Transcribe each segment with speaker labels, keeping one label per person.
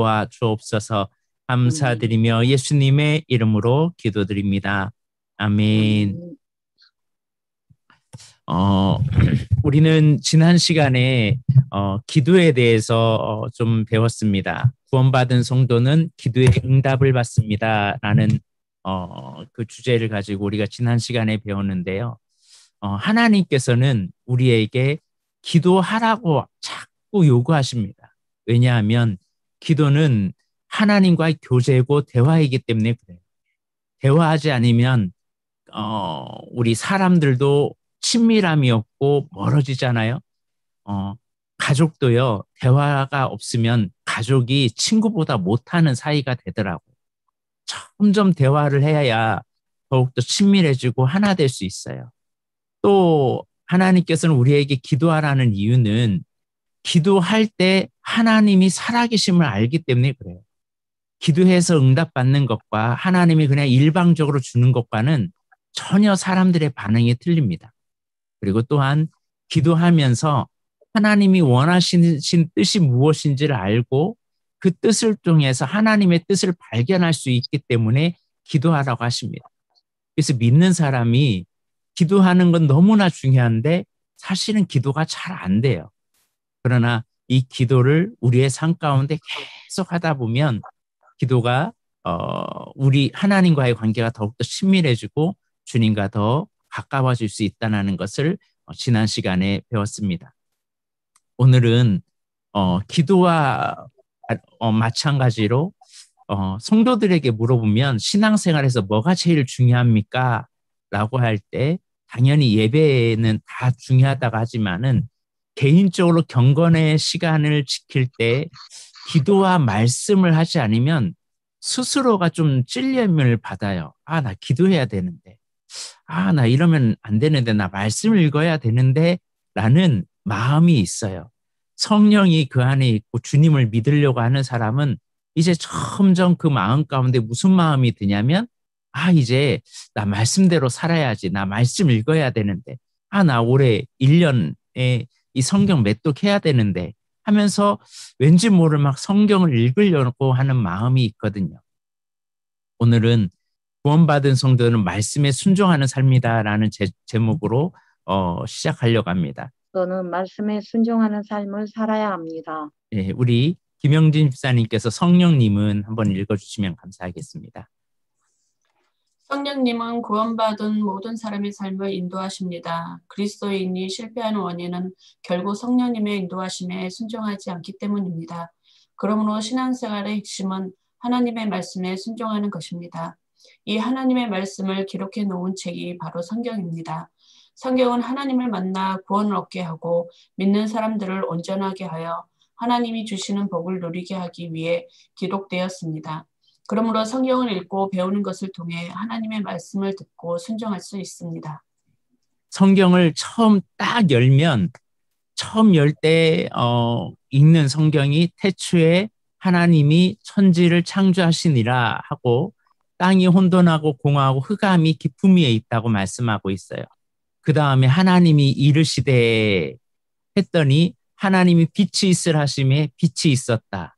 Speaker 1: 도와주옵소서.
Speaker 2: 아멘.
Speaker 1: 감사드리며 예수님의 이름으로 기도드립니다. 아멘.
Speaker 2: 아멘.
Speaker 1: 우리는 지난 시간에 기도에 대해서 좀 배웠습니다. 구원받은 성도는 기도의 응답을 받습니다라는 그 주제를 가지고 우리가 지난 시간에 배웠는데요. 하나님께서는 우리에게 기도하라고 자꾸 요구하십니다. 왜냐하면 기도는 하나님과의 교제고 대화이기 때문에 그래요. 대화하지 않으면 우리 사람들도 친밀함이 없고 멀어지잖아요. 가족도요, 대화가 없으면 가족이 친구보다 못하는 사이가 되더라고요. 점점 대화를 해야 더욱더 친밀해지고 하나 될 수 있어요. 또 하나님께서는 우리에게 기도하라는 이유는 기도할 때 하나님이 살아계심을 알기 때문에 그래요. 기도해서 응답받는 것과 하나님이 그냥 일방적으로 주는 것과는 전혀 사람들의 반응이 틀립니다. 그리고 또한 기도하면서 하나님이 원하시는 뜻이 무엇인지를 알고 그 뜻을 통해서 하나님의 뜻을 발견할 수 있기 때문에 기도하라고 하십니다. 그래서 믿는 사람이 기도하는 건 너무나 중요한데 사실은 기도가 잘 안 돼요. 그러나 이 기도를 우리의 삶 가운데 계속 하다 보면 기도가 우리 하나님과의 관계가 더욱더 친밀해지고 주님과 더 가까워질 수 있다는 것을 지난 시간에 배웠습니다. 오늘은 기도와 마찬가지로 성도들에게 물어보면 신앙생활에서 뭐가 제일 중요합니까? 라고 할 때 당연히 예배는 다 중요하다고 하지만은 개인적으로 경건의 시간을 지킬 때 기도와 말씀을 하지 않으면 스스로가 좀 찔림을 받아요. 아, 나 기도해야 되는데. 아, 나 이러면 안 되는데. 나 말씀을 읽어야 되는데. 라는 마음이 있어요. 성령이 그 안에 있고 주님을 믿으려고 하는 사람은 이제 점점 그 마음 가운데 무슨 마음이 드냐면 아, 이제 나 말씀대로 살아야지. 나 말씀 읽어야 되는데. 아, 나 올해 1년에 이 성경 매독해야 되는데 하면서 왠지 모를 막 성경을 읽으려고 하는 마음이 있거든요. 오늘은 구원받은 성도는 말씀에 순종하는 삶이다라는 제목으로 시작하려고 합니다.
Speaker 2: 저는 말씀에 순종하는 삶을 살아야 합니다.
Speaker 1: 네, 우리 김영진 집사님께서 성령님은 한번 읽어주시면 감사하겠습니다.
Speaker 3: 성령님은 구원받은 모든 사람의 삶을 인도하십니다. 그리스도인이 실패하는 원인은 결국 성령님의 인도하심에 순종하지 않기 때문입니다. 그러므로 신앙생활의 핵심은 하나님의 말씀에 순종하는 것입니다. 이 하나님의 말씀을 기록해 놓은 책이 바로 성경입니다. 성경은 하나님을 만나 구원을 얻게 하고 믿는 사람들을 온전하게 하여 하나님이 주시는 복을 누리게 하기 위해 기록되었습니다. 그러므로 성경을 읽고 배우는 것을 통해 하나님의 말씀을 듣고 순종할 수 있습니다.
Speaker 1: 성경을 처음 딱 열면 처음 열 때 읽는 성경이 태초에 하나님이 천지를 창조하시니라 하고 땅이 혼돈하고 공허하고 흑암이 깊음 위에 있다고 말씀하고 있어요. 그 다음에 하나님이 이르시되 했더니 하나님이 빛이 있으라 하심에 빛이 있었다.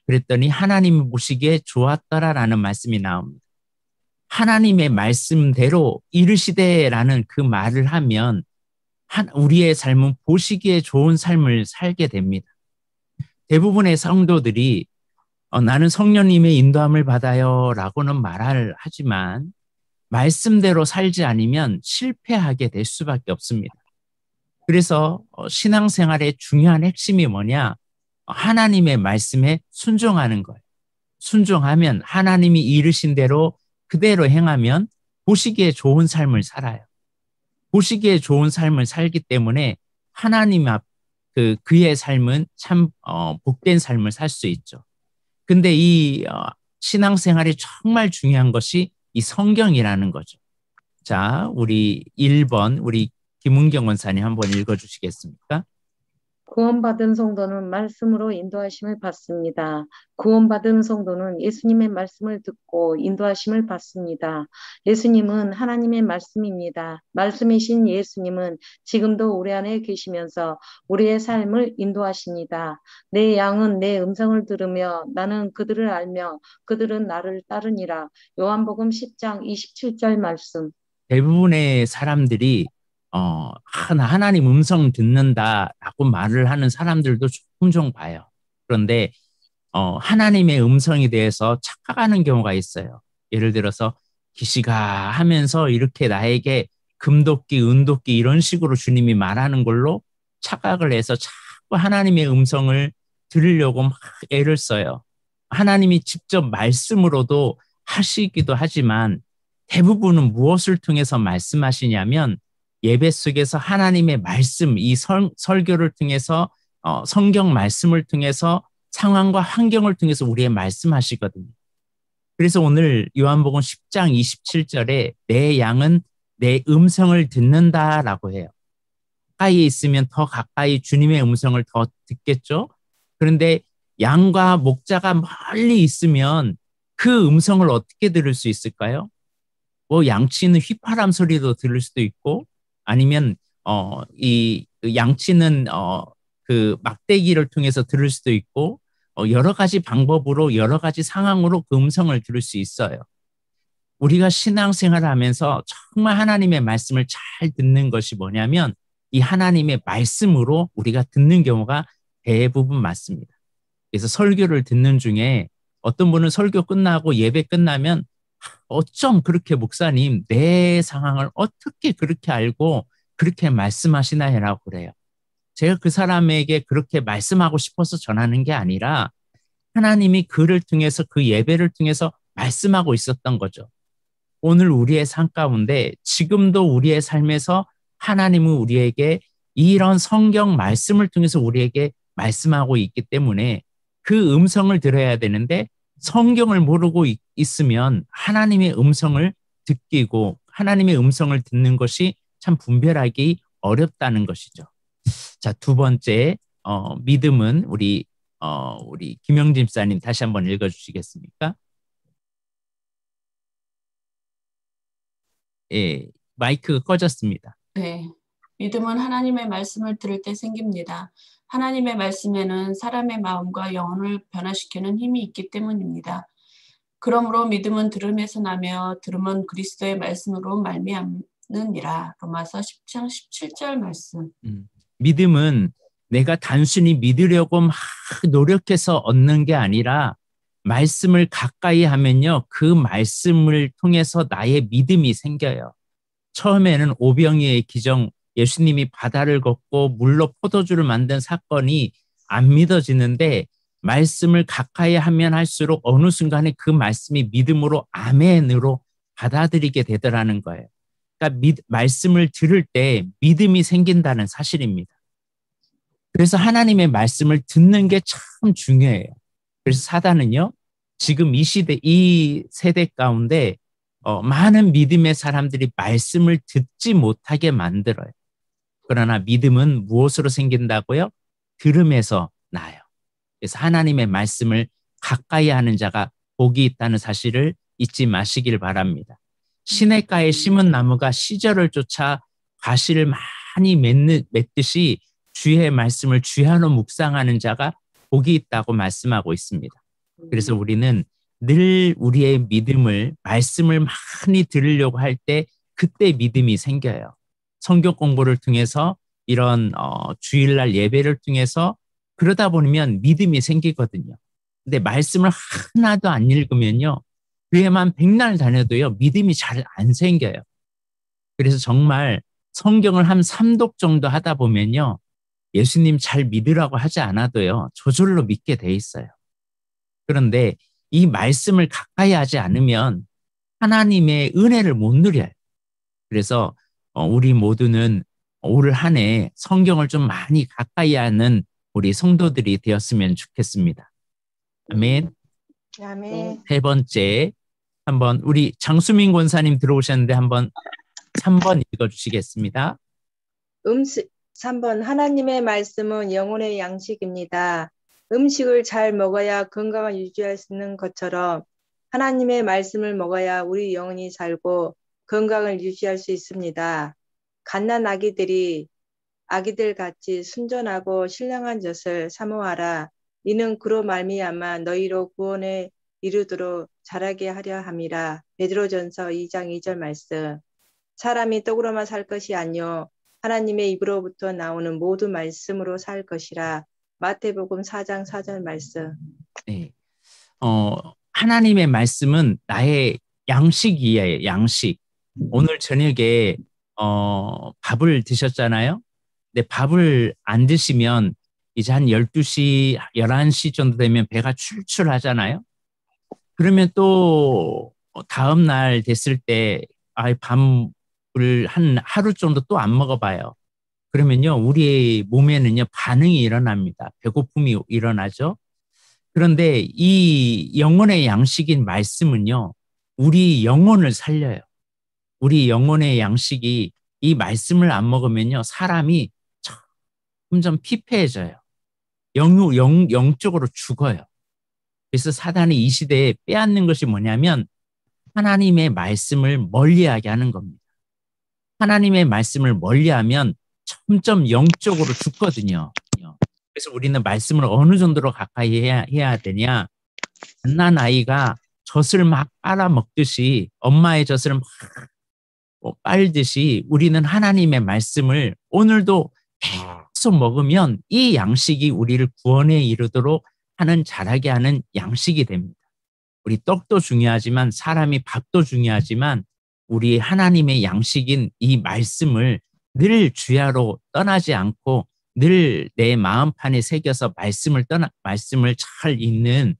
Speaker 1: 그랬더니 하나님이 보시기에 좋았더라라는 말씀이 나옵니다. 하나님의 말씀대로 이르시되라는 그 말을 하면 우리의 삶은 보시기에 좋은 삶을 살게 됩니다. 대부분의 성도들이 나는 성령님의 인도함을 받아요 라고는 말을 하지만 말씀대로 살지 않으면 실패하게 될 수밖에 없습니다. 그래서 신앙생활의 중요한 핵심이 뭐냐? 하나님의 말씀에 순종하는 거예요. 순종하면 하나님이 이르신 대로 그대로 행하면 보시기에 좋은 삶을 살아요. 보시기에 좋은 삶을 살기 때문에 하나님 앞 그의 삶은 참 복된 삶을 살 수 있죠. 근데 이 신앙생활이 정말 중요한 것이 이 성경이라는 거죠. 자, 우리 1번 우리 김은경 원사님 한번 읽어주시겠습니까?
Speaker 2: 구원받은 성도는 말씀으로 인도하심을 받습니다. 구원받은 성도는 예수님의 말씀을 듣고 인도하심을 받습니다. 예수님은 하나님의 말씀입니다. 말씀이신 예수님은 지금도 우리 안에 계시면서 우리의 삶을 인도하십니다. 내 양은 내 음성을 들으며 나는 그들을 알며 그들은 나를 따르니라. 요한복음 10장 27절 말씀.
Speaker 1: 대부분의 사람들이 하나님 음성 듣는다라고 말을 하는 사람들도 종종 봐요. 그런데 하나님의 음성에 대해서 착각하는 경우가 있어요. 예를 들어서 기시가 하면서 이렇게 나에게 금도끼, 은도끼 이런 식으로 주님이 말하는 걸로 착각을 해서 자꾸 하나님의 음성을 들으려고 막 애를 써요. 하나님이 직접 말씀으로도 하시기도 하지만 대부분은 무엇을 통해서 말씀하시냐면 예배 속에서 하나님의 말씀, 이 설교를 통해서 성경 말씀을 통해서 상황과 환경을 통해서 우리의 말씀하시거든요. 그래서 오늘 요한복음 10장 27절에 내 양은 내 음성을 듣는다라고 해요. 가까이 있으면 더 가까이 주님의 음성을 더 듣겠죠. 그런데 양과 목자가 멀리 있으면 그 음성을 어떻게 들을 수 있을까요? 뭐 양치는 휘파람 소리도 들을 수도 있고 아니면 이 양치는 그 막대기를 통해서 들을 수도 있고 여러 가지 방법으로 여러 가지 상황으로 그 음성을 들을 수 있어요. 우리가 신앙생활을 하면서 정말 하나님의 말씀을 잘 듣는 것이 뭐냐면 이 하나님의 말씀으로 우리가 듣는 경우가 대부분 맞습니다. 그래서 설교를 듣는 중에 어떤 분은 설교 끝나고 예배 끝나면 어쩜 그렇게 목사님 내 상황을 어떻게 그렇게 알고 그렇게 말씀하시나요라고 그래요. 제가 그 사람에게 그렇게 말씀하고 싶어서 전하는 게 아니라 하나님이 그를 통해서 그 예배를 통해서 말씀하고 있었던 거죠. 오늘 우리의 삶 가운데 지금도 우리의 삶에서 하나님은 우리에게 이런 성경 말씀을 통해서 우리에게 말씀하고 있기 때문에 그 음성을 들어야 되는데 성경을 모르고 있으면 하나님의 음성을 듣기고 하나님의 음성을 듣는 것이 참 분별하기 어렵다는 것이죠. 자, 두 번째 믿음은 우리 김영진 집사님 다시 한번 읽어주시겠습니까? 예, 마이크가 꺼졌습니다.
Speaker 3: 네. 믿음은 하나님의 말씀을 들을 때 생깁니다. 하나님의 말씀에는 사람의 마음과 영혼을 변화시키는 힘이 있기 때문입니다. 그러므로 믿음은 들음에서 나며 들음은 그리스도의 말씀으로 말미암느니라. 로마서 10장 17절 말씀.
Speaker 1: 믿음은 내가 단순히 믿으려고 막 노력해서 얻는 게 아니라 말씀을 가까이 하면요. 그 말씀을 통해서 나의 믿음이 생겨요. 처음에는 오병이의 기적, 예수님이 바다를 걷고 물로 포도주를 만든 사건이 안 믿어지는데 말씀을 가까이 하면 할수록 어느 순간에 그 말씀이 믿음으로 아멘으로 받아들이게 되더라는 거예요. 그러니까 말씀을 들을 때 믿음이 생긴다는 사실입니다. 그래서 하나님의 말씀을 듣는 게 참 중요해요. 그래서 사단은요, 지금 이 세대 가운데 많은 믿음의 사람들이 말씀을 듣지 못하게 만들어요. 그러나 믿음은 무엇으로 생긴다고요? 들음에서 나요. 그래서 하나님의 말씀을 가까이 하는 자가 복이 있다는 사실을 잊지 마시길 바랍니다. 시냇가에 심은 나무가 시절을 쫓아 과실을 많이 맺듯이 주의 말씀을 주야로 묵상하는 자가 복이 있다고 말씀하고 있습니다. 그래서 우리는 늘 우리의 믿음을 말씀을 많이 들으려고 할 때 그때 믿음이 생겨요. 성경 공부를 통해서 이런 주일날 예배를 통해서 그러다 보면 믿음이 생기거든요. 근데 말씀을 하나도 안 읽으면요. 교회만 백날 다녀도요. 믿음이 잘 안 생겨요. 그래서 정말 성경을 한 3독 정도 하다 보면요. 예수님 잘 믿으라고 하지 않아도요. 저절로 믿게 돼 있어요. 그런데 이 말씀을 가까이 하지 않으면 하나님의 은혜를 못 누려요. 그래서 우리 모두는 올 한 해 성경을 좀 많이 가까이 하는 우리 성도들이 되었으면 좋겠습니다. 아멘.
Speaker 4: 아멘.
Speaker 1: 세 번째, 한번 우리 장수민 권사님 들어오셨는데 한번 3번 읽어주시겠습니다.
Speaker 4: 3번 하나님의 말씀은 영혼의 양식입니다. 음식을 잘 먹어야 건강을 유지할 수 있는 것처럼 하나님의 말씀을 먹어야 우리 영혼이 살고 건강을 유지할 수 있습니다. 갓난 아기들 같이 순전하고 신령한 젖을 사모하라. 이는 그로 말미암아 너희로 구원에 이르도록 자라게 하려 함이라. 베드로전서 2장 2절 말씀. 사람이 떡으로만 살 것이 아니요 하나님의 입으로부터 나오는 모든 말씀으로 살 것이라. 마태복음 4장 4절 말씀.
Speaker 1: 네. 하나님의 말씀은 나의 양식이에요. 양식. 오늘 저녁에 밥을 드셨잖아요. 근데 밥을 안 드시면 이제 한 12시, 11시 정도 되면 배가 출출하잖아요. 그러면 또 다음 날 됐을 때 밥을 한 하루 정도 또 안 먹어봐요. 그러면요, 우리 몸에는요, 반응이 일어납니다. 배고픔이 일어나죠. 그런데 이 영혼의 양식인 말씀은요, 우리 영혼을 살려요. 우리 영혼의 양식이 이 말씀을 안 먹으면요, 사람이 점점 피폐해져요. 영적으로 죽어요. 그래서 사단이 이 시대에 빼앗는 것이 뭐냐면 하나님의 말씀을 멀리하게 하는 겁니다. 하나님의 말씀을 멀리하면 점점 영적으로 죽거든요. 그래서 우리는 말씀을 어느 정도로 가까이 해야 되냐? 갓난 아이가 젖을 막 빨아먹듯이 엄마의 젖을 막 빨듯이 우리는 하나님의 말씀을 오늘도 계속 먹으면 이 양식이 우리를 구원에 이르도록 하는 자라게 하는 양식이 됩니다. 우리 떡도 중요하지만 사람이 밥도 중요하지만 우리 하나님의 양식인 이 말씀을 늘 주야로 떠나지 않고 늘 내 마음판에 새겨서 말씀을 잘 읽는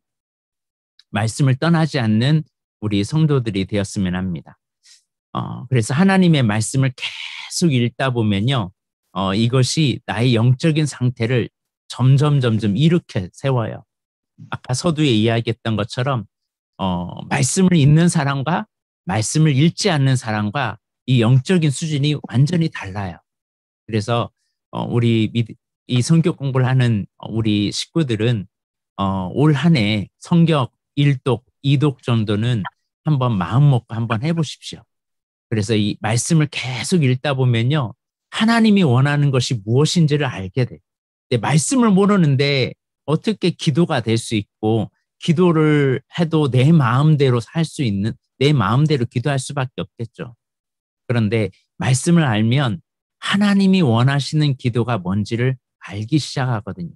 Speaker 1: 말씀을 떠나지 않는 우리 성도들이 되었으면 합니다. 그래서 하나님의 말씀을 계속 읽다 보면요, 이것이 나의 영적인 상태를 점점 일으켜 세워요. 아까 서두에 이야기했던 것처럼 말씀을 읽는 사람과 말씀을 읽지 않는 사람과 이 영적인 수준이 완전히 달라요. 그래서 이 성경 공부를 하는 우리 식구들은 올 한 해 성경 1독, 2독 정도는 한번 마음 먹고 한번 해보십시오. 그래서 이 말씀을 계속 읽다 보면요, 하나님이 원하는 것이 무엇인지를 알게 돼요. 근데 말씀을 모르는데 어떻게 기도가 될 수 있고 기도를 해도 내 마음대로 살 수 있는, 내 마음대로 기도할 수밖에 없겠죠. 그런데 말씀을 알면 하나님이 원하시는 기도가 뭔지를 알기 시작하거든요.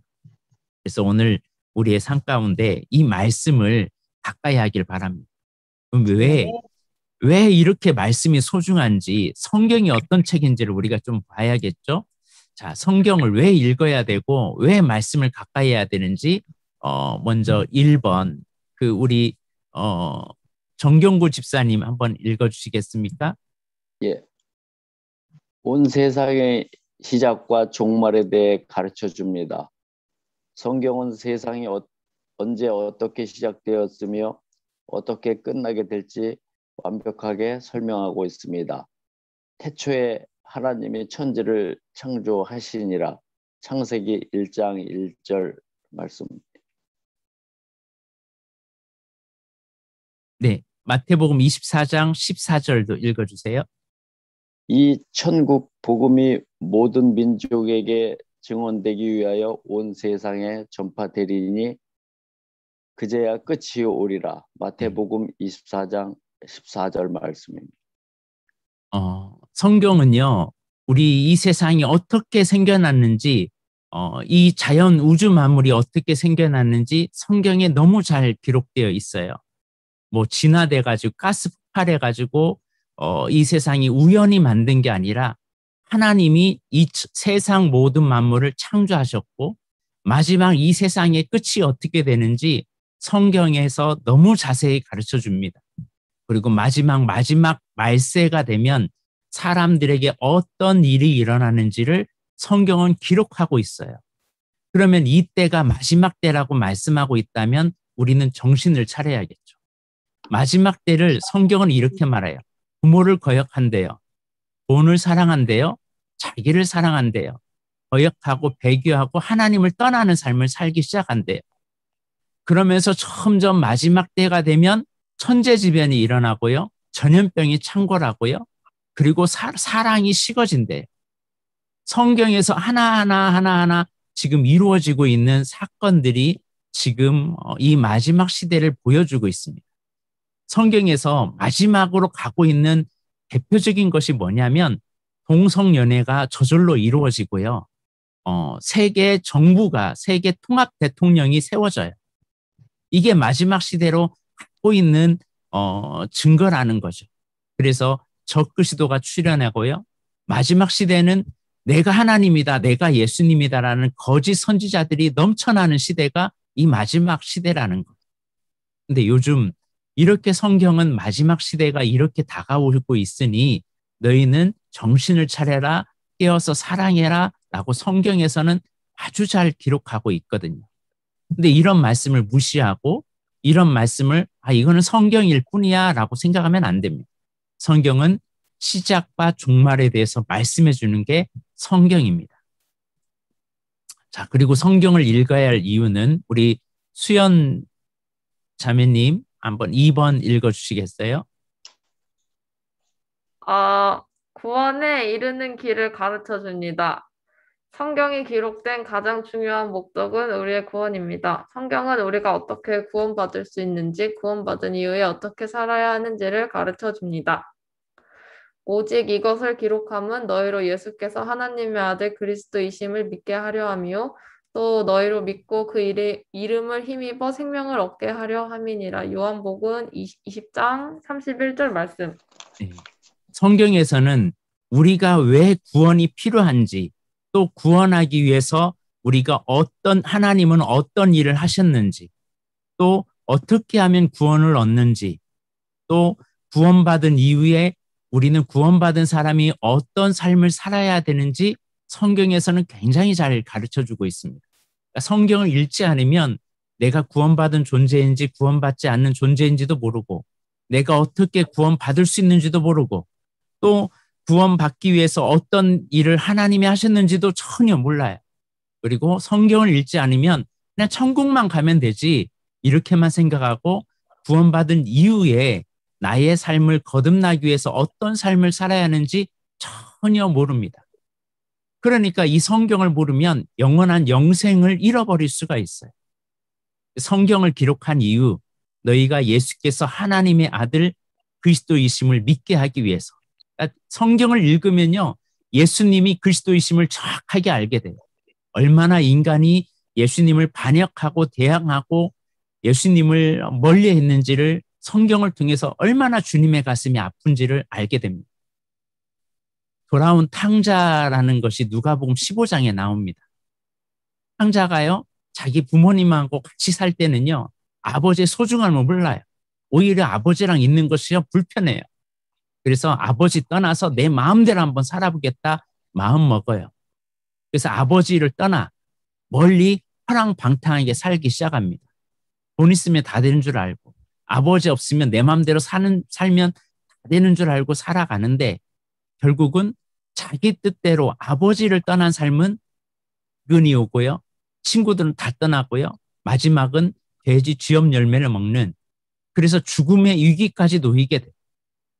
Speaker 1: 그래서 오늘 우리의 삶 가운데 이 말씀을 가까이 하길 바랍니다. 그럼 왜 이렇게 말씀이 소중한지, 성경이 어떤 책인지를 우리가 좀 봐야겠죠? 자, 성경을 왜 읽어야 되고 왜 말씀을 가까이 해야 되는지 먼저 1번 우리 정경구 집사님 한번 읽어주시겠습니까?
Speaker 5: 예. 온 세상의 시작과 종말에 대해 가르쳐 줍니다. 성경은 세상이 언제 어떻게 시작되었으며 어떻게 끝나게 될지 완벽하게 설명하고 있습니다. 태초에 하나님이 천지를 창조하시니라. 창세기 1장 1절 말씀.
Speaker 1: 네, 마태복음 24장 14절도 읽어주세요.
Speaker 5: 이 천국 복음이 모든 민족에게 증언되기 위하여 온 세상에 전파되리니 그제야 끝이 오리라. 마태복음 24장 14절 말씀입니다.
Speaker 1: 성경은요, 우리 이 세상이 어떻게 생겨났는지, 이 자연 우주 만물이 어떻게 생겨났는지 성경에 너무 잘 기록되어 있어요. 뭐 진화돼가지고 가스 폭발해가지고 이 세상이 우연히 만든 게 아니라 하나님이 이 세상 모든 만물을 창조하셨고 마지막 이 세상의 끝이 어떻게 되는지 성경에서 너무 자세히 가르쳐 줍니다. 그리고 마지막 말세가 되면 사람들에게 어떤 일이 일어나는지를 성경은 기록하고 있어요. 그러면 이때가 마지막 때라고 말씀하고 있다면 우리는 정신을 차려야겠죠. 마지막 때를 성경은 이렇게 말해요. 부모를 거역한대요. 돈을 사랑한대요. 자기를 사랑한대요. 거역하고 배교하고 하나님을 떠나는 삶을 살기 시작한대요. 그러면서 점점 마지막 때가 되면 천재지변이 일어나고요. 전염병이 창궐하고요. 그리고 사랑이 식어진대요. 성경에서 하나하나 지금 이루어지고 있는 사건들이 지금 이 마지막 시대를 보여주고 있습니다. 성경에서 마지막으로 가고 있는 대표적인 것이 뭐냐면 동성연애가 저절로 이루어지고요. 세계 정부가 세계 통합 대통령이 세워져요. 이게 마지막 시대로 갖고 있는 증거라는 거죠. 그래서 적그리스도가 출현하고요. 마지막 시대는 내가 하나님이다, 내가 예수님이다라는 거짓 선지자들이 넘쳐나는 시대가 이 마지막 시대라는 거. 근데 요즘 이렇게 성경은 마지막 시대가 이렇게 다가오고 있으니 너희는 정신을 차려라, 깨어서 사랑해라 라고 성경에서는 아주 잘 기록하고 있거든요. 근데 이런 말씀을 무시하고 이런 말씀을 이거는 성경일 뿐이야 라고 생각하면 안 됩니다. 성경은 시작과 종말에 대해서 말씀해 주는 게 성경입니다. 자, 그리고 성경을 읽어야 할 이유는 우리 수연 자매님 한번 2번 읽어주시겠어요?
Speaker 6: 구원에 이르는 길을 가르쳐 줍니다. 성경이 기록된 가장 중요한 목적은 우리의 구원입니다. 성경은 우리가 어떻게 구원받을 수 있는지, 구원받은 이후에 어떻게 살아야 하는지를 가르쳐 줍니다. 오직 이것을 기록함은 너희로 예수께서 하나님의 아들 그리스도이심을 믿게 하려 함이요 또 너희로 믿고 그 이름을 힘입어 생명을 얻게 하려 함이니라. 요한복음 20장 31절 말씀.
Speaker 1: 성경에서는 우리가 왜 구원이 필요한지, 또 구원하기 위해서 우리가 하나님은 어떤 일을 하셨는지, 또 어떻게 하면 구원을 얻는지, 또 구원받은 이후에 우리는 구원받은 사람이 어떤 삶을 살아야 되는지 성경에서는 굉장히 잘 가르쳐주고 있습니다. 그러니까 성경을 읽지 않으면 내가 구원받은 존재인지 구원받지 않는 존재인지도 모르고, 내가 어떻게 구원받을 수 있는지도 모르고, 또 구원받기 위해서 어떤 일을 하나님이 하셨는지도 전혀 몰라요. 그리고 성경을 읽지 않으면 그냥 천국만 가면 되지 이렇게만 생각하고 구원받은 이후에 나의 삶을 거듭나기 위해서 어떤 삶을 살아야 하는지 전혀 모릅니다. 그러니까 이 성경을 모르면 영원한 영생을 잃어버릴 수가 있어요. 성경을 기록한 이유, 너희가 예수께서 하나님의 아들 그리스도이심을 믿게 하기 위해서. 그러니까 성경을 읽으면요, 예수님이 그리스도이심을 정확하게 알게 돼요. 얼마나 인간이 예수님을 반역하고 대항하고 예수님을 멀리했는지를 성경을 통해서 얼마나 주님의 가슴이 아픈지를 알게 됩니다. 돌아온 탕자라는 것이 누가복음 15장에 나옵니다. 탕자가요, 자기 부모님하고 같이 살 때는요, 아버지의 소중함을 몰라요. 오히려 아버지랑 있는 것이요 불편해요. 그래서 아버지 떠나서 내 마음대로 한번 살아보겠다 마음 먹어요. 그래서 아버지를 떠나 멀리 허랑방탕하게 살기 시작합니다. 돈 있으면 다 되는 줄 알고, 아버지 없으면 내 마음대로 살면 다 되는 줄 알고 살아가는데, 결국은 자기 뜻대로 아버지를 떠난 삶은 근이 오고요, 친구들은 다 떠나고요, 마지막은 돼지 쥐염 열매를 먹는, 그래서 죽음의 위기까지 놓이게 돼요.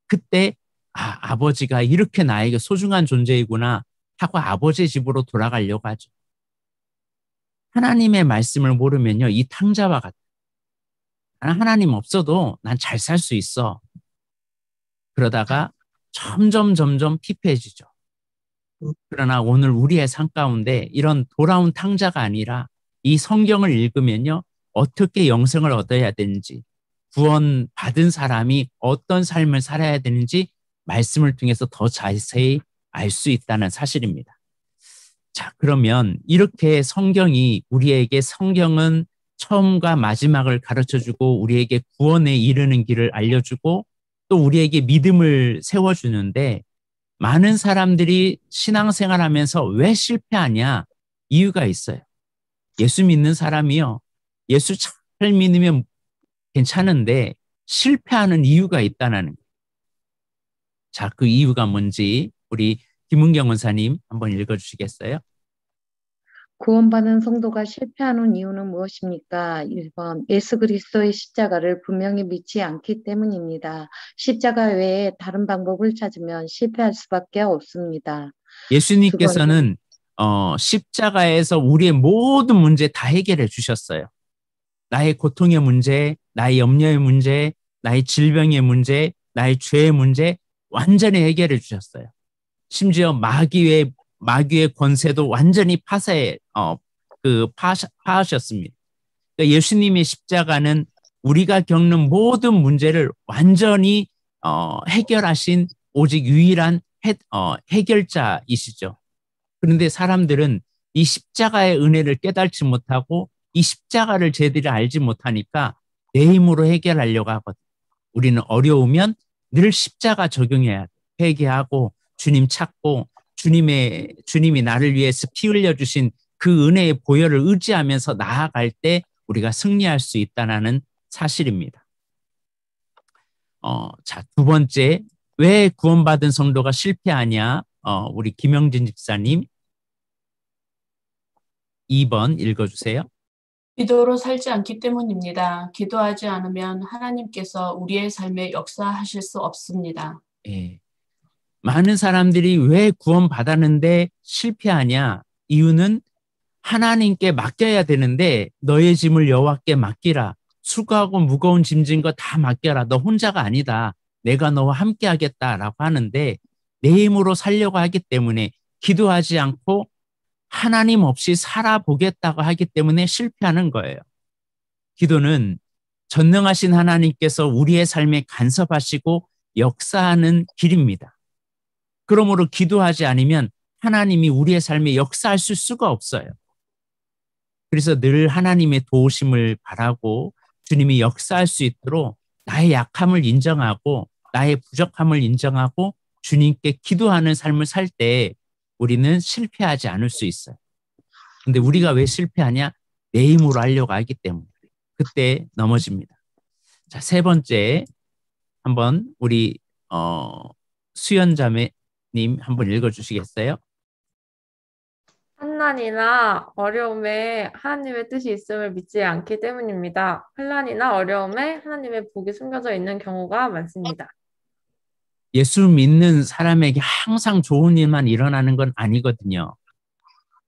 Speaker 1: 그때 아버지가 이렇게 나에게 소중한 존재이구나 하고 아버지의 집으로 돌아가려고 하죠. 하나님의 말씀을 모르면요, 이 탕자와 같아요. 하나님 없어도 난 잘 살 수 있어. 그러다가 점점 피폐해지죠. 그러나 오늘 우리의 삶 가운데 이런 돌아온 탕자가 아니라 이 성경을 읽으면요, 어떻게 영생을 얻어야 되는지, 구원받은 사람이 어떤 삶을 살아야 되는지 말씀을 통해서 더 자세히 알 수 있다는 사실입니다. 자, 그러면 이렇게 성경은 처음과 마지막을 가르쳐주고 우리에게 구원에 이르는 길을 알려주고 또 우리에게 믿음을 세워주는데, 많은 사람들이 신앙생활하면서 왜 실패하냐? 이유가 있어요. 예수 믿는 사람이요, 예수 잘 믿으면 괜찮은데 실패하는 이유가 있다는 거예요. 자, 그 이유가 뭔지 우리 김은경 원사님 한번 읽어주시겠어요?
Speaker 2: 구원받은 성도가 실패하는 이유는 무엇입니까? 1번, 예수 그리스도의 십자가를 분명히 믿지 않기 때문입니다. 십자가 외에 다른 방법을 찾으면 실패할 수밖에 없습니다. 두 번째,
Speaker 1: 예수님께서는 십자가에서 우리의 모든 문제 다 해결해 주셨어요. 나의 고통의 문제, 나의 염려의 문제, 나의 질병의 문제, 나의 죄의 문제 완전히 해결해 주셨어요. 심지어 마귀의 권세도 완전히 파하셨습니다. 그러니까 예수님의 십자가는 우리가 겪는 모든 문제를 완전히 해결하신 오직 유일한 해결자이시죠. 그런데 사람들은 이 십자가의 은혜를 깨닫지 못하고 이 십자가를 제대로 알지 못하니까 내 힘으로 해결하려고 하거든요. 우리는 어려우면 늘 십자가 적용해야 돼. 회개하고 주님 찾고 주님이 나를 위해서 피 흘려주신 그 은혜의 보혈을 의지하면서 나아갈 때 우리가 승리할 수 있다는 사실입니다. 자, 두 번째, 왜 구원받은 성도가 실패하냐? 우리 김영진 집사님 2번 읽어주세요.
Speaker 3: 기도로 살지 않기 때문입니다. 기도하지 않으면 하나님께서 우리의 삶에 역사하실 수 없습니다.
Speaker 1: 예. 많은 사람들이 왜 구원받았는데 실패하냐? 이유는 하나님께 맡겨야 되는데 너의 짐을 여호와께 맡기라. 수고하고 무거운 짐진 거 다 맡겨라. 너 혼자가 아니다. 내가 너와 함께 하겠다라고 하는데 내 힘으로 살려고 하기 때문에 기도하지 않고 하나님 없이 살아보겠다고 하기 때문에 실패하는 거예요. 기도는 전능하신 하나님께서 우리의 삶에 간섭하시고 역사하는 길입니다. 그러므로 기도하지 않으면 하나님이 우리의 삶에 역사하실 수가 없어요. 그래서 늘 하나님의 도우심을 바라고 주님이 역사할 수 있도록 나의 약함을 인정하고 나의 부족함을 인정하고 주님께 기도하는 삶을 살 때 우리는 실패하지 않을 수 있어요. 근데 우리가 왜 실패하냐? 내 힘으로 하려고 하기 때문에. 그때 넘어집니다. 자, 세 번째 한번 우리 수연자매님 한번 읽어주시겠어요?
Speaker 6: 환난이나 어려움에 하나님의 뜻이 있음을 믿지 않기 때문입니다. 환난이나 어려움에 하나님의 복이 숨겨져 있는 경우가 많습니다.
Speaker 1: 예수 믿는 사람에게 항상 좋은 일만 일어나는 건 아니거든요.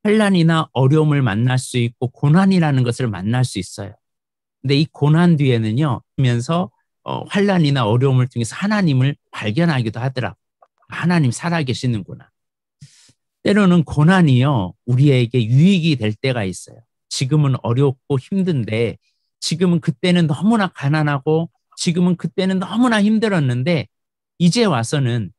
Speaker 1: 환난이나 어려움을 만날 수 있고 고난이라는 것을 만날 수 있어요. 근데 이 고난 뒤에는요, 하면서 환난이나 어려움을 통해서 하나님을 발견하기도 하더라고요. 하나님 살아계시는구나. 때로는 고난이요, 우리에게 유익이 될 때가 있어요. 지금은 어렵고 힘든데, 지금은 그때는 너무나 가난하고, 지금은 그때는 너무나 힘들었는데, 이제 와서는,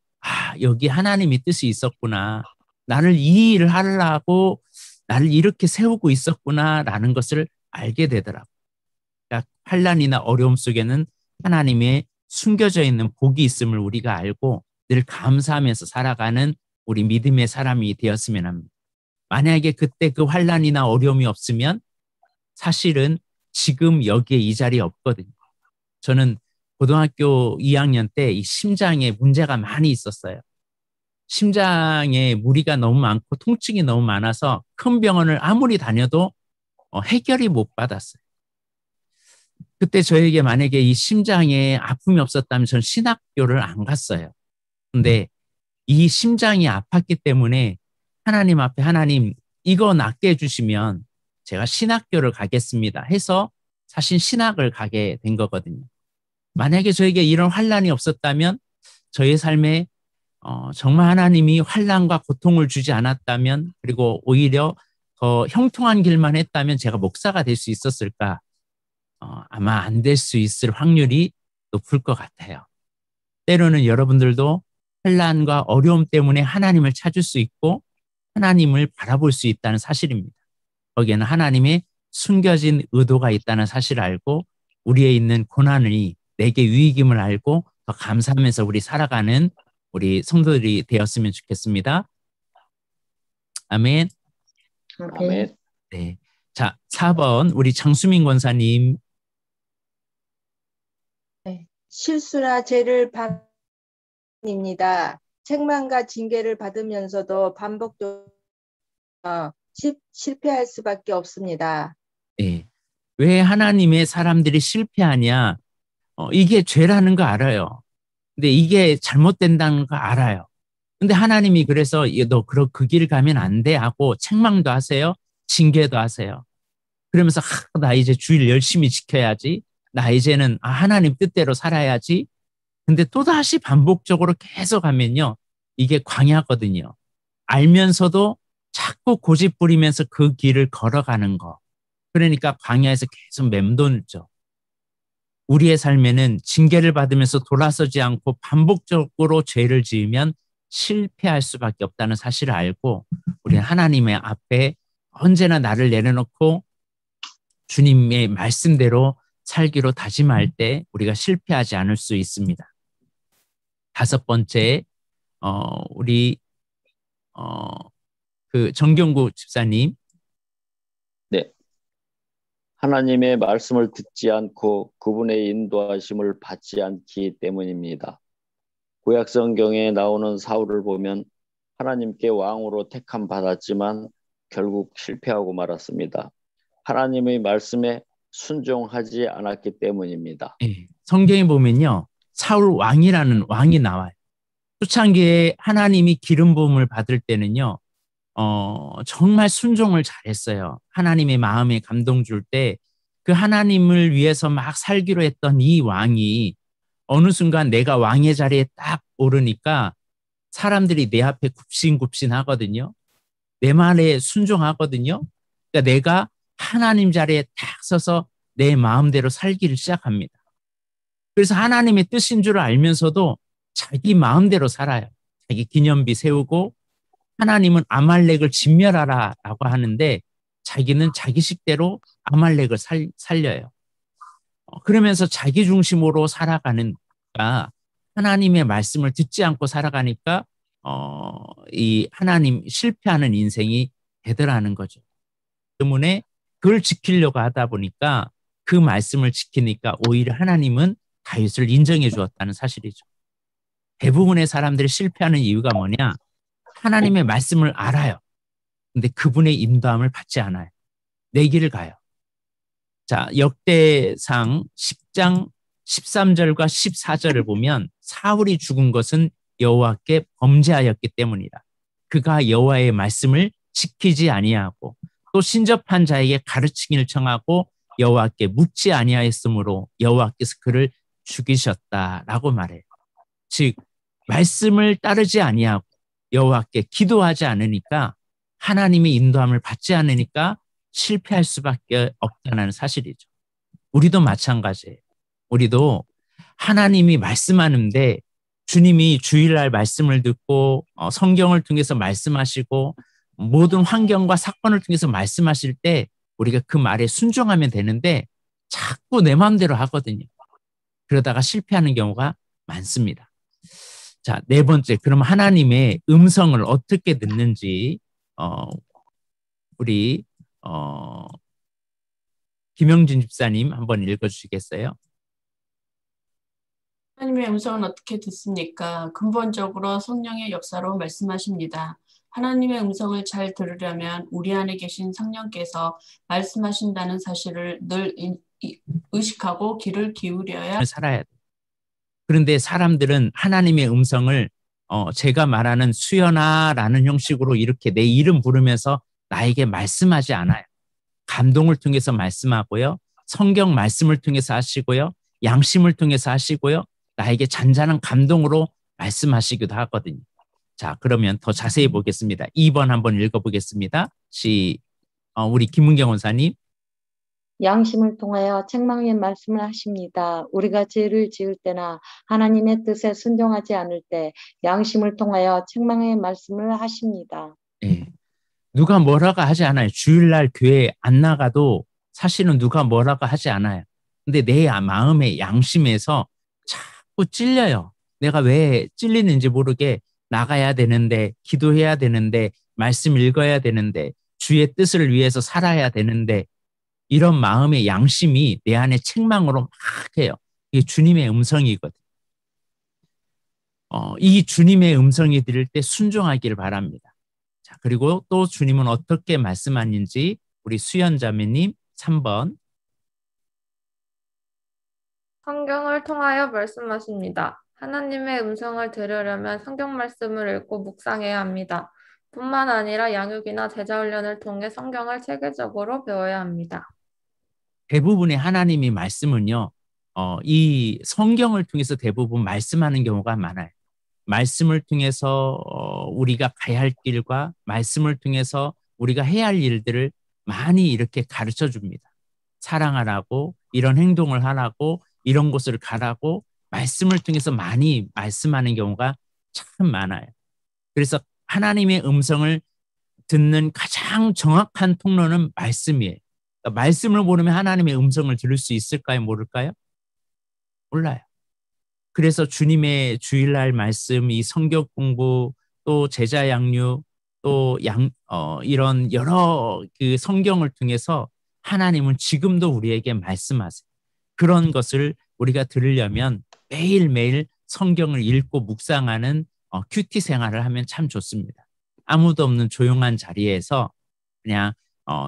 Speaker 1: 여기 하나님의 뜻이 있었구나. 나를 이 일을 하려고 나를 이렇게 세우고 있었구나라는 것을 알게 되더라고요. 그러니까 환난이나 어려움 속에는 하나님의 숨겨져 있는 복이 있음을 우리가 알고 늘 감사하면서 살아가는 우리 믿음의 사람이 되었으면 합니다. 만약에 그때 그 환난이나 어려움이 없으면 사실은 지금 여기에 이 자리에 없거든요. 저는 고등학교 2학년 때 이 심장에 문제가 많이 있었어요. 심장에 무리가 너무 많고 통증이 너무 많아서 큰 병원을 아무리 다녀도 해결이 못 받았어요. 그때 저에게 만약에 이 심장에 아픔이 없었다면 전 신학교를 안 갔어요. 근데 이 심장이 아팠기 때문에 하나님 앞에 하나님 이거 낫게 해주시면 제가 신학교를 가겠습니다 해서 사실 신학을 가게 된 거거든요. 만약에 저에게 이런 환난이 없었다면 저의 삶에 정말 하나님이 환난과 고통을 주지 않았다면 그리고 오히려 더 형통한 길만 했다면 제가 목사가 될 수 있었을까? 아마 안 될 수 있을 확률이 높을 것 같아요. 때로는 여러분들도 환난과 어려움 때문에 하나님을 찾을 수 있고 하나님을 바라볼 수 있다는 사실입니다. 거기에는 하나님의 숨겨진 의도가 있다는 사실을 알고 우리에 있는 고난이 내게 유익임을 알고 더 감사하면서 우리 살아가는 우리 성도들이 되었으면 좋겠습니다. 아멘.
Speaker 5: 아멘.
Speaker 1: 네. 자, 4번 우리 장수민 권사님.
Speaker 4: 네. 실수나 죄를 입니다. 책망과 징계를 받으면서도 반복적으로 실패할 수밖에 없습니다.
Speaker 1: 예. 왜 하나님의 사람들이 실패하냐? 이게 죄라는 거 알아요. 근데 이게 잘못된다는 거 알아요. 근데 하나님이 그래서 너 그 길 가면 안 돼 하고 책망도 하세요. 징계도 하세요. 그러면서 나 이제 주일 열심히 지켜야지. 나 이제는 하나님 뜻대로 살아야지. 근데 또다시 반복적으로 계속 하면요. 이게 광야거든요. 알면서도 자꾸 고집 부리면서 그 길을 걸어가는 거. 그러니까 광야에서 계속 맴돌죠. 우리의 삶에는 징계를 받으면서 돌아서지 않고 반복적으로 죄를 지으면 실패할 수밖에 없다는 사실을 알고 우리는 하나님의 앞에 언제나 나를 내려놓고 주님의 말씀대로 살기로 다짐할 때 우리가 실패하지 않을 수 있습니다. 다섯 번째, 우리 그 정경구 집사님.
Speaker 5: 네. 하나님의 말씀을 듣지 않고 그분의 인도하심을 받지 않기 때문입니다. 구약 성경에 나오는 사울을 보면 하나님께 왕으로 택함 받았지만 결국 실패하고 말았습니다. 하나님의 말씀에 순종하지 않았기 때문입니다.
Speaker 1: 네, 성경에 보면요. 사울 왕이라는 왕이 나와요. 초창기에 하나님이 기름 부음을 받을 때는요. 정말 순종을 잘했어요. 하나님의 마음에 감동 줄 때 그 하나님을 위해서 막 살기로 했던 이 왕이 어느 순간 내가 왕의 자리에 딱 오르니까 사람들이 내 앞에 굽신굽신 하거든요. 내 말에 순종하거든요. 그러니까 내가 하나님 자리에 딱 서서 내 마음대로 살기를 시작합니다. 그래서 하나님의 뜻인 줄 알면서도 자기 마음대로 살아요. 자기 기념비 세우고 하나님은 아말렉을 진멸하라라고 하는데 자기는 자기 식대로 아말렉을 살려요. 그러면서 자기 중심으로 살아가니까 하나님의 말씀을 듣지 않고 살아가니까 이 하나님 실패하는 인생이 되더라는 거죠. 때문에 그걸 지키려고 하다 보니까 그 말씀을 지키니까 오히려 하나님은 다윗을 인정해 주었다는 사실이죠. 대부분의 사람들이 실패하는 이유가 뭐냐? 하나님의 말씀을 알아요. 근데 그분의 인도함을 받지 않아요. 내 길을 가요. 자, 역대상 10장 13절과 14절을 보면 사울이 죽은 것은 여호와께 범죄하였기 때문이다. 그가 여호와의 말씀을 지키지 아니하고 또 신접한 자에게 가르치기를 청하고 여호와께 묻지 아니하였으므로 여호와께서 그를 죽이셨다라고 말해요. 즉 말씀을 따르지 아니하고 여호와께 기도하지 않으니까 하나님의 인도함을 받지 않으니까 실패할 수밖에 없다는 사실이죠. 우리도 마찬가지예요. 우리도 하나님이 말씀하는데 주님이 주일날 말씀을 듣고 성경을 통해서 말씀하시고 모든 환경과 사건을 통해서 말씀하실 때 우리가 그 말에 순종하면 되는데 자꾸 내 마음대로 하거든요. 그러다가 실패하는 경우가 많습니다. 자, 네 번째, 그럼 하나님의 음성을 어떻게 듣는지 우리 김영진 집사님 한번 읽어주시겠어요?
Speaker 3: 하나님의 음성은 어떻게 듣습니까? 근본적으로 성령의 역사로 말씀하십니다. 하나님의 음성을 잘 들으려면 우리 안에 계신 성령께서 말씀하신다는 사실을 늘 의식하고 귀를 기울여야
Speaker 1: 살아야 돼. 그런데 사람들은 하나님의 음성을 제가 말하는 수연아라는 형식으로 이렇게 내 이름 부르면서 나에게 말씀하지 않아요. 감동을 통해서 말씀하고요. 성경 말씀을 통해서 하시고요. 양심을 통해서 하시고요. 나에게 잔잔한 감동으로 말씀하시기도 하거든요. 자, 그러면 더 자세히 보겠습니다. 2번 한번 읽어보겠습니다. 우리 김은경 원사님.
Speaker 2: 양심을 통하여 책망의 말씀을 하십니다. 우리가 죄를 지을 때나 하나님의 뜻에 순종하지 않을 때 양심을 통하여 책망의 말씀을 하십니다.
Speaker 1: 네. 누가 뭐라고 하지 않아요. 주일날 교회 안 나가도 사실은 누가 뭐라고 하지 않아요. 근데 내 마음의 양심에서 자꾸 찔려요. 내가 왜 찔리는지 모르게 나가야 되는데, 기도해야 되는데, 말씀 읽어야 되는데, 주의 뜻을 위해서 살아야 되는데, 이런 마음의 양심이 내 안에 책망으로 막 해요. 이게 주님의 음성이거든. 이 주님의 음성이 들을 때 순종하기를 바랍니다. 자, 그리고 또 주님은 어떻게 말씀하는지 우리 수연자매님 3번.
Speaker 6: 성경을 통하여 말씀하십니다. 하나님의 음성을 들으려면 성경 말씀을 읽고 묵상해야 합니다. 뿐만 아니라 양육이나 제자 훈련을 통해 성경을 체계적으로 배워야 합니다.
Speaker 1: 대부분의 하나님이 말씀은요, 이 성경을 통해서 대부분 말씀하는 경우가 많아요. 말씀을 통해서 우리가 가야 할 길과 말씀을 통해서 우리가 해야 할 일들을 많이 이렇게 가르쳐 줍니다. 사랑하라고, 이런 행동을 하라고, 이런 곳을 가라고 말씀을 통해서 많이 말씀하는 경우가 참 많아요. 그래서 하나님의 음성을 듣는 가장 정확한 통로는 말씀이에요. 그러니까 말씀을 모르면 하나님의 음성을 들을 수 있을까요? 모를까요? 몰라요. 그래서 주님의 주일날 말씀, 이 성경 공부, 또 제자 양육, 또 이런 여러 그 성경을 통해서 하나님은 지금도 우리에게 말씀하세요. 그런 것을 우리가 들으려면 매일매일 성경을 읽고 묵상하는 큐티 생활을 하면 참 좋습니다. 아무도 없는 조용한 자리에서 그냥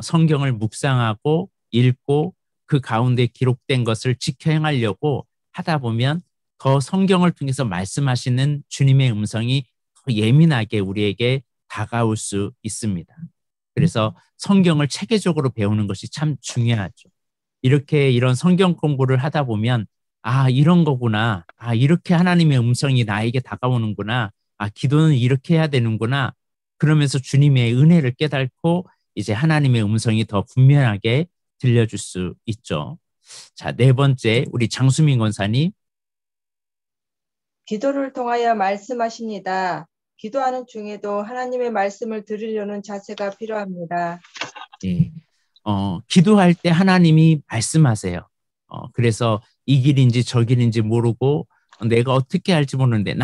Speaker 1: 성경을 묵상하고 읽고 그 가운데 기록된 것을 지켜 행하려고 하다 보면 더 성경을 통해서 말씀하시는 주님의 음성이 더 예민하게 우리에게 다가올 수 있습니다. 그래서 성경을 체계적으로 배우는 것이 참 중요하죠. 이렇게 이런 성경 공부를 하다 보면 아, 이런 거구나. 아, 이렇게 하나님의 음성이 나에게 다가오는구나. 아, 기도는 이렇게 해야 되는구나. 그러면서 주님의 은혜를 깨닫고 이제 하나님의 음성이 더 분명하게 들려줄 수 있죠. 자, 네 번째, 우리 장수민 권사님.
Speaker 4: 기도를 통하여 말씀하십니다. 기도하는 중에도 하나님의 말씀을 들으려는 자세가 필요합니다.
Speaker 1: 예. 기도할 때 하나님이 말씀하세요. 그래서 이 길인지 저 길인지 모르고 내가 어떻게 할지 모르는데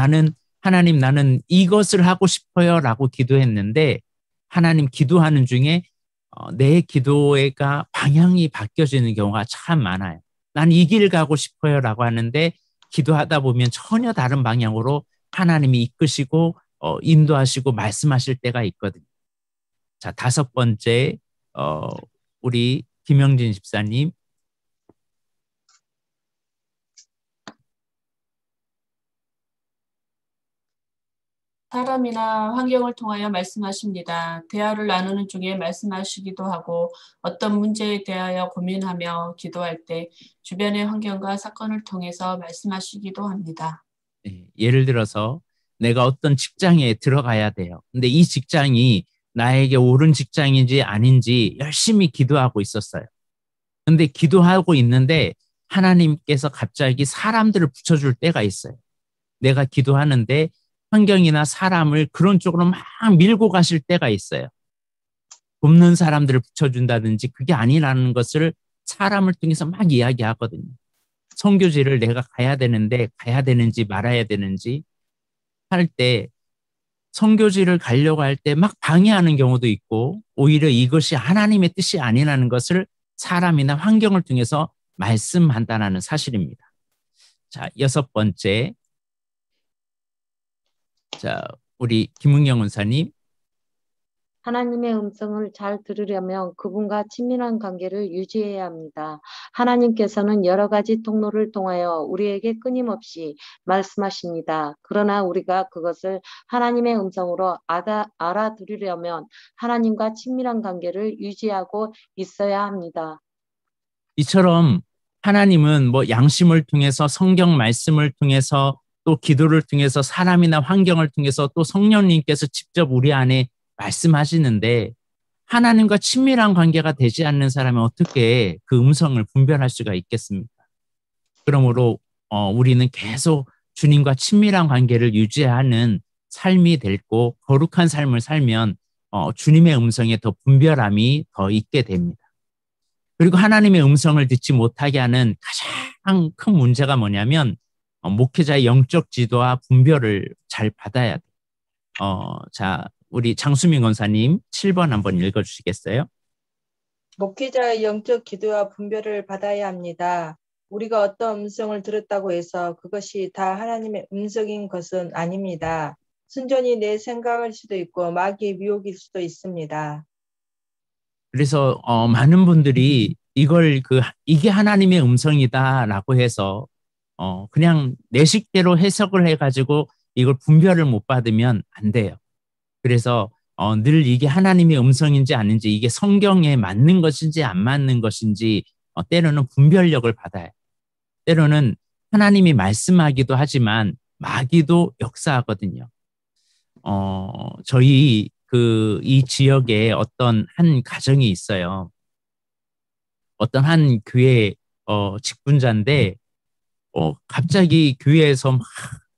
Speaker 1: 하나님 나는 이것을 하고 싶어요 라고 기도했는데 하나님 기도하는 중에 내 기도가 방향이 바뀌어지는 경우가 참 많아요. 난 이 길 가고 싶어요 라고 하는데 기도하다 보면 전혀 다른 방향으로 하나님이 이끄시고 인도하시고 말씀하실 때가 있거든요. 자, 다섯 번째, 우리 김영진 집사님.
Speaker 3: 사람이나 환경을 통하여 말씀하십니다. 대화를 나누는 중에 말씀하시기도 하고 어떤 문제에 대하여 고민하며 기도할 때 주변의 환경과 사건을 통해서 말씀하시기도 합니다.
Speaker 1: 예를 들어서 내가 어떤 직장에 들어가야 돼요. 근데 이 직장이 나에게 옳은 직장인지 아닌지 열심히 기도하고 있었어요. 근데 기도하고 있는데 하나님께서 갑자기 사람들을 붙여줄 때가 있어요. 내가 기도하는데 환경이나 사람을 그런 쪽으로 막 밀고 가실 때가 있어요. 돕는 사람들을 붙여준다든지 그게 아니라는 것을 사람을 통해서 막 이야기하거든요. 선교지를 내가 가야 되는데 가야 되는지 말아야 되는지 할 때 선교지를 가려고 할 때 막 방해하는 경우도 있고 오히려 이것이 하나님의 뜻이 아니라는 것을 사람이나 환경을 통해서 말씀한다는 사실입니다. 자, 여섯 번째. 자, 우리 김은경 원사님.
Speaker 2: 하나님의 음성을 잘 들으려면 그분과 친밀한 관계를 유지해야 합니다. 하나님께서는 여러 가지 통로를 통하여 우리에게 끊임없이 말씀하십니다. 그러나 우리가 그것을 하나님의 음성으로 알아들으려면 하나님과 친밀한 관계를 유지하고 있어야 합니다.
Speaker 1: 이처럼 하나님은 뭐 양심을 통해서 성경 말씀을 통해서 또 기도를 통해서 사람이나 환경을 통해서 또 성령님께서 직접 우리 안에 말씀하시는데 하나님과 친밀한 관계가 되지 않는 사람이 어떻게 그 음성을 분별할 수가 있겠습니까? 그러므로 우리는 계속 주님과 친밀한 관계를 유지하는 삶이 되고 거룩한 삶을 살면 주님의 음성에 더 분별함이 더 있게 됩니다. 그리고 하나님의 음성을 듣지 못하게 하는 가장 큰 문제가 뭐냐면 목회자의 영적 지도와 분별을 잘 받아야 돼요. 자, 우리 장수민 권사님 7번 한번 읽어주시겠어요?
Speaker 4: 목회자의 영적 기도와 분별을 받아야 합니다. 우리가 어떤 음성을 들었다고 해서 그것이 다 하나님의 음성인 것은 아닙니다. 순전히 내 생각일 수도 있고 마귀의 미혹일 수도 있습니다.
Speaker 1: 그래서 많은 분들이 이게 하나님의 음성이다라고 해서 그냥 내 식대로 해석을 해가지고 이걸 분별을 못 받으면 안 돼요. 그래서 늘 이게 하나님의 음성인지 아닌지, 이게 성경에 맞는 것인지 안 맞는 것인지 때로는 분별력을 받아요. 때로는 하나님이 말씀하기도 하지만 마귀도 역사하거든요. 저희 이 지역에 어떤 한 가정이 있어요. 어떤 한 교회 직분자인데 갑자기 교회에서 막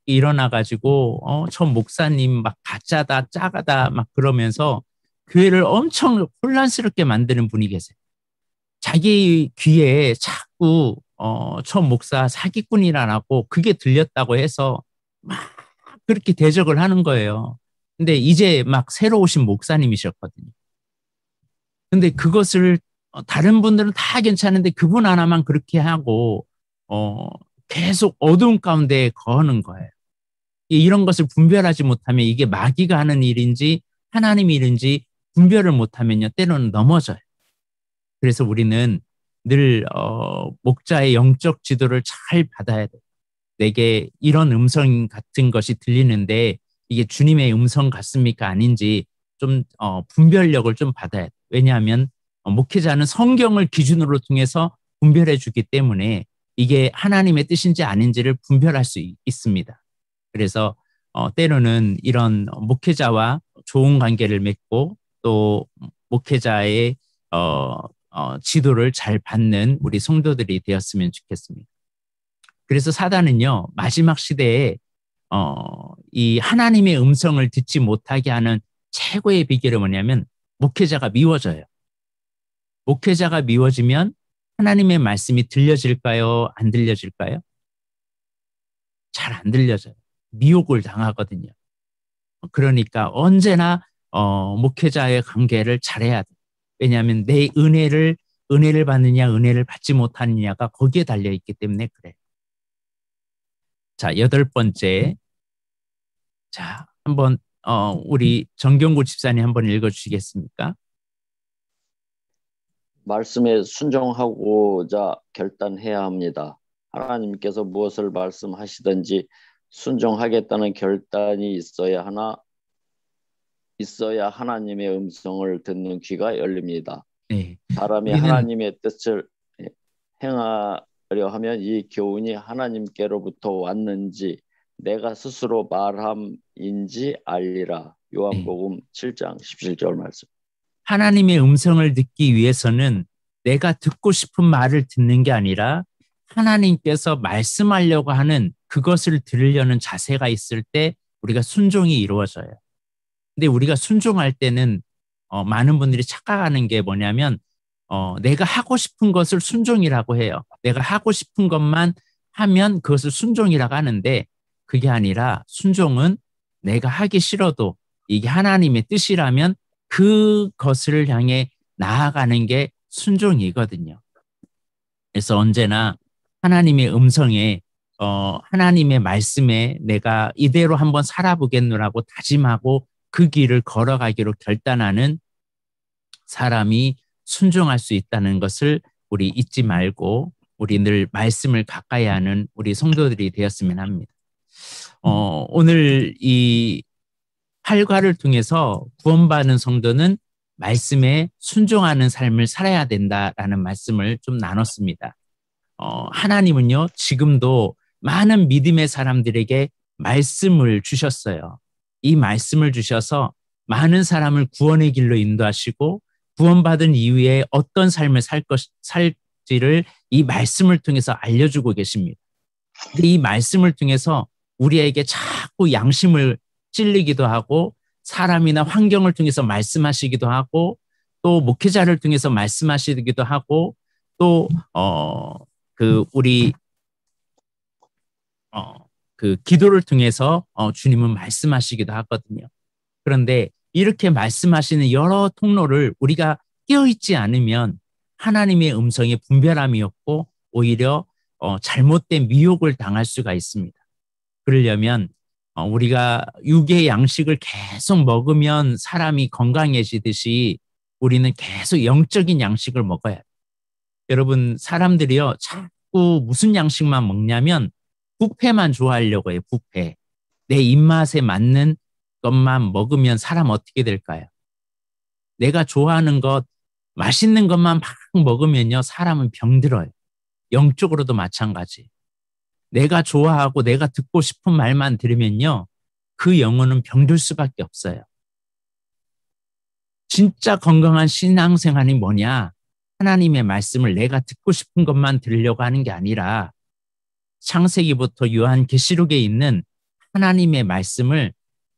Speaker 1: 일어나가지고 저 목사님 막 가짜다 짜가다 막 그러면서 교회를 엄청 혼란스럽게 만드는 분이 계세요. 자기 귀에 자꾸 저 목사 사기꾼이라고 그게 들렸다고 해서 막 그렇게 대적을 하는 거예요. 근데 이제 막 새로 오신 목사님이셨거든요. 근데 그것을 다른 분들은 다 괜찮은데 그분 하나만 그렇게 하고 계속 어두운 가운데 거하는 거예요. 이런 것을 분별하지 못하면 이게 마귀가 하는 일인지 하나님 일인지 분별을 못하면요 때로는 넘어져요. 그래서 우리는 늘 목자의 영적 지도를 잘 받아야 돼요. 내게 이런 음성 같은 것이 들리는데 이게 주님의 음성 같습니까 아닌지 좀 분별력을 좀 받아야 돼요. 왜냐하면 목회자는 성경을 기준으로 통해서 분별해 주기 때문에 이게 하나님의 뜻인지 아닌지를 분별할 수 있습니다. 그래서 때로는 이런 목회자와 좋은 관계를 맺고 또 목회자의 지도를 잘 받는 우리 성도들이 되었으면 좋겠습니다. 그래서 사단은요 마지막 시대에 이 하나님의 음성을 듣지 못하게 하는 최고의 비결이 뭐냐면 목회자가 미워져요. 목회자가 미워지면 하나님의 말씀이 들려질까요? 안 들려질까요? 잘 안 들려져요. 미혹을 당하거든요. 그러니까 언제나 목회자의 관계를 잘해야 돼요. 왜냐하면 내 은혜를 받느냐 은혜를 받지 못하느냐가 거기에 달려있기 때문에 그래요. 자, 8번째. 자, 한번 우리 정경구 집사님 한번 읽어주시겠습니까?
Speaker 5: 말씀에 순종하고자 결단해야 합니다. 하나님께서 무엇을 말씀하시든지 순종하겠다는 결단이 있어야 하나님의 음성을 듣는 귀가 열립니다.
Speaker 1: 네.
Speaker 5: 사람이 하나님의 뜻을 행하려 하면 이 교훈이 하나님께로부터 왔는지 내가 스스로 말함인지 알리라. 요한복음 7장 17절 말씀.
Speaker 1: 하나님의 음성을 듣기 위해서는 내가 듣고 싶은 말을 듣는 게 아니라 하나님께서 말씀하려고 하는 그것을 들으려는 자세가 있을 때 우리가 순종이 이루어져요. 근데 우리가 순종할 때는 많은 분들이 착각하는 게 뭐냐면 내가 하고 싶은 것을 순종이라고 해요. 내가 하고 싶은 것만 하면 그것을 순종이라고 하는데 그게 아니라 순종은 내가 하기 싫어도 이게 하나님의 뜻이라면 그것을 향해 나아가는 게 순종이거든요. 그래서 언제나 하나님의 음성에 하나님의 말씀에 내가 이대로 한번 살아보겠노라고 다짐하고 그 길을 걸어가기로 결단하는 사람이 순종할 수 있다는 것을 우리 잊지 말고 우리 늘 말씀을 가까이 하는 우리 성도들이 되었으면 합니다. 오늘 이 8과를 통해서 구원받은 성도는 말씀에 순종하는 삶을 살아야 된다라는 말씀을 좀 나눴습니다. 하나님은요 지금도 많은 믿음의 사람들에게 말씀을 주셨어요. 이 말씀을 주셔서 많은 사람을 구원의 길로 인도하시고 구원받은 이후에 어떤 삶을 살지를 이 말씀을 통해서 알려주고 계십니다. 근데 이 말씀을 통해서 우리에게 자꾸 양심을 찔리기도 하고 사람이나 환경을 통해서 말씀하시기도 하고 또 목회자를 통해서 말씀하시기도 하고 또 기도를 통해서 주님은 말씀하시기도 하거든요. 그런데 이렇게 말씀하시는 여러 통로를 우리가 깨어있지 않으면 하나님의 음성에 분별함이 없고 오히려 잘못된 미혹을 당할 수가 있습니다. 그러려면 우리가 육의 양식을 계속 먹으면 사람이 건강해지듯이 우리는 계속 영적인 양식을 먹어야 돼요. 여러분, 사람들이요, 자꾸 무슨 양식만 먹냐면 뷔페만 좋아하려고 해요. 뷔페. 내 입맛에 맞는 것만 먹으면 사람 어떻게 될까요? 내가 좋아하는 것, 맛있는 것만 막 먹으면요, 사람은 병들어요. 영적으로도 마찬가지. 내가 좋아하고 내가 듣고 싶은 말만 들으면요, 그 영혼은 병들 수밖에 없어요. 진짜 건강한 신앙생활이 뭐냐? 하나님의 말씀을 내가 듣고 싶은 것만 들으려고 하는 게 아니라 창세기부터 요한계시록에 있는 하나님의 말씀을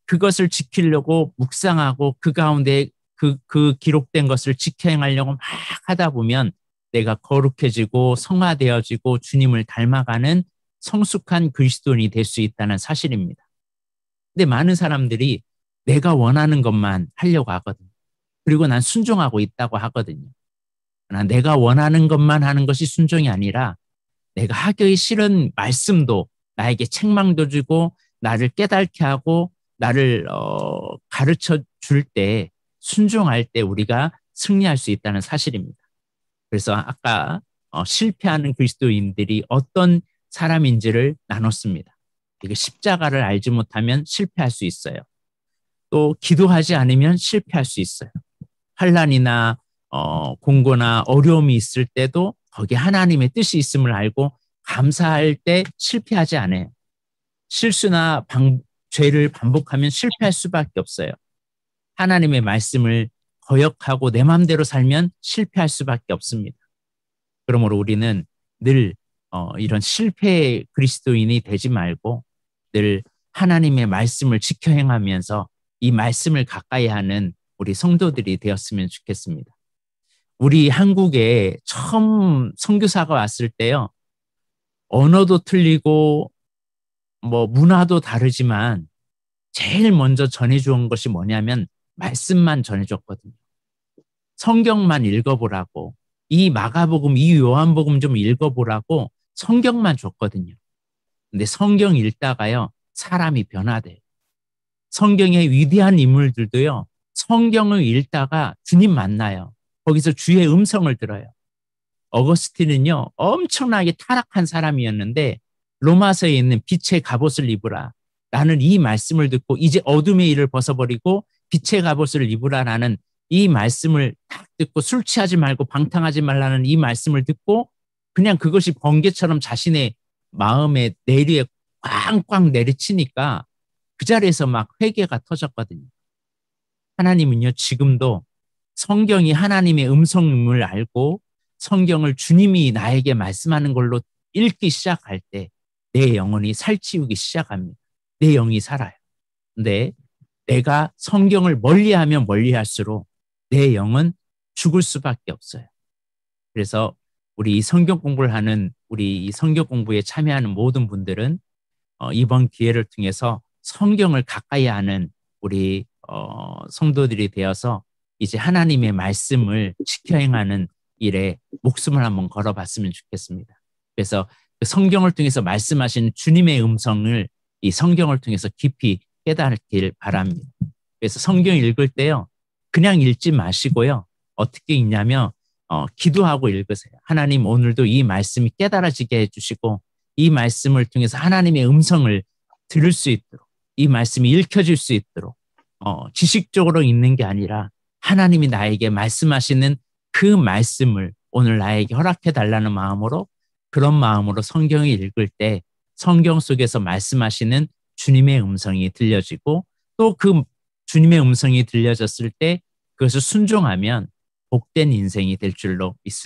Speaker 1: 그것을 지키려고 묵상하고 그 가운데 그 기록된 것을 지켜 행하려고 막 하다 보면 내가 거룩해지고 성화되어지고 주님을 닮아가는 성숙한 그리스도인이 될 수 있다는 사실입니다. 근데 많은 사람들이 내가 원하는 것만 하려고 하거든요. 그리고 난 순종하고 있다고 하거든요. 그러나 내가 원하는 것만 하는 것이 순종이 아니라 내가 하기 싫은 말씀도 나에게 책망도 주고 나를 깨닫게 하고 나를 가르쳐 줄 때, 순종할 때 우리가 승리할 수 있다는 사실입니다. 그래서 아까 실패하는 그리스도인들이 어떤 사람인지를 나눴습니다. 이게 십자가를 알지 못하면 실패할 수 있어요. 또 기도하지 않으면 실패할 수 있어요. 환난이나 공고나 어려움이 있을 때도 거기에 하나님의 뜻이 있음을 알고 감사할 때 실패하지 않아요. 실수나 죄를 반복하면 실패할 수밖에 없어요. 하나님의 말씀을 거역하고 내 마음대로 살면 실패할 수밖에 없습니다. 그러므로 우리는 늘 이런 실패의 그리스도인이 되지 말고 늘 하나님의 말씀을 지켜 행하면서 이 말씀을 가까이 하는 우리 성도들이 되었으면 좋겠습니다. 우리 한국에 처음 선교사가 왔을 때요, 언어도 틀리고 문화도 다르지만 제일 먼저 전해주온 것이 뭐냐면 말씀만 전해줬거든요. 성경만 읽어보라고, 이 마가복음, 이 요한복음 좀 읽어보라고 성경만 줬거든요. 근데 성경 읽다가요, 사람이 변화돼요. 성경의 위대한 인물들도요, 성경을 읽다가 주님 만나요. 거기서 주의 음성을 들어요. 어거스틴은요, 엄청나게 타락한 사람이었는데 로마서에 있는 빛의 갑옷을 입으라. 나는 이 말씀을 듣고 이제 어둠의 일을 벗어버리고 빛의 갑옷을 입으라라는 이 말씀을 딱 듣고 술 취하지 말고 방탕하지 말라는 이 말씀을 듣고 그냥 그것이 번개처럼 자신의 마음의 내리에 꽝꽝 내리치니까 그 자리에서 막 회개가 터졌거든요. 하나님은요, 지금도 성경이 하나님의 음성임을 알고 성경을 주님이 나에게 말씀하는 걸로 읽기 시작할 때 내 영혼이 살찌우기 시작합니다. 내 영이 살아요. 근데 내가 성경을 멀리하면 멀리할수록 내 영은 죽을 수밖에 없어요. 그래서 우리 이 성경 공부를 하는, 우리 이 성경 공부에 참여하는 모든 분들은 이번 기회를 통해서 성경을 가까이 하는 우리 성도들이 되어서 이제 하나님의 말씀을 지켜 행하는 일에 목숨을 한번 걸어봤으면 좋겠습니다. 그래서 그 성경을 통해서 말씀하시는 주님의 음성을 이 성경을 통해서 깊이 깨닫길 바랍니다. 그래서 성경 읽을 때요, 그냥 읽지 마시고요, 어떻게 읽냐면 기도하고 읽으세요. 하나님, 오늘도 이 말씀이 깨달아지게 해주시고 이 말씀을 통해서 하나님의 음성을 들을 수 있도록, 이 말씀이 읽혀질 수 있도록 지식적으로 읽는 게 아니라 하나님이 나에게 말씀하시는 그 말씀을 오늘 나에게 허락해 달라는 마음으로, 그런 마음으로 성경을 읽을 때 성경 속에서 말씀하시는 주님의 음성이 들려지고 또 그 주님의 음성이 들려졌을 때 그것을 순종하면 복된 인생이 될 줄로 믿습니다.